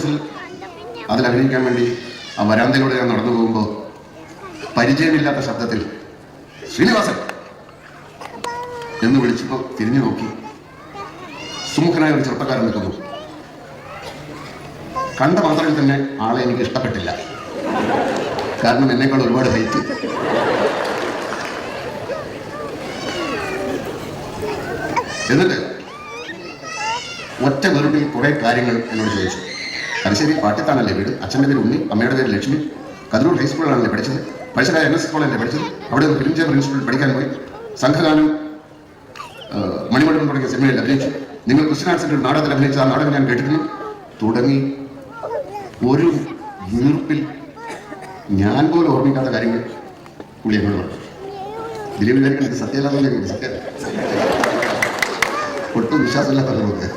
ദിവസത്തിൽ അതിൽ അഭിനയിക്കാൻ വേണ്ടി ആ വരാന്തയിലൂടെ ഞാൻ നടന്നു പോകുമ്പോൾ പരിചയമില്ലാത്ത ശബ്ദത്തിൽ ശ്രീനിവാസൻ എന്ന് വിളിച്ചപ്പോൾ തിരിഞ്ഞു നോക്കി സുമുഖനായ ഒരു ചെറുപ്പക്കാരൻ നിൽക്കുന്നു. കണ്ട മാത്രയിൽ തന്നെ ആളെ എനിക്ക് ഇഷ്ടപ്പെട്ടില്ല. കാരണം എന്നേക്കാൾ ഒരുപാട് ഹൈറ്റ്. എന്നിട്ട് ഒറ്റ വെറുപ്പിൽ കുറെ കാര്യങ്ങൾ എന്നോട് ചോദിച്ചു. തലശ്ശേരി പാട്ടിത്താണല്ലേ വീട്, അച്ഛൻ്റെ പേര് ഉണ്ണി, അമ്മയുടെ പേര് ലക്ഷ്മി, കതിരൂർ ഹൈസ്കൂളിലാണല്ലേ പഠിച്ചത്, പഴശ്ശിരായ NS കോളേജല്ലേ പഠിച്ചത്, അവിടെ ഒരു ഫിലിം ചേംബർ ഇൻസ്റ്റിറ്റ്യൂട്ടിൽ പഠിക്കാൻ പോയി, സംഘഗാനം മണിമണ്ഡലം തുടങ്ങിയ സിനിമയിൽ അഭിനയിച്ചു, നിങ്ങൾ ക്രിസ്ത്യൻ ആർട്സിൻ്റെ ഒരു നാടകത്തിൽ അഭിനയിച്ച ആ നാടകം ഞാൻ കേട്ടിരുന്നു തുടങ്ങി ഒരു വീർപ്പിൽ ഞാൻ പോലും ഓർമ്മിക്കാത്ത കാര്യങ്ങൾ പുള്ളി എന്നോട് പറഞ്ഞു. ദിലീപ് വിചാരിക്കുന്നത് സത്യമല്ലാതെ സത്യം ഒട്ടും വിശ്വാസമില്ലാത്ത നമുക്ക്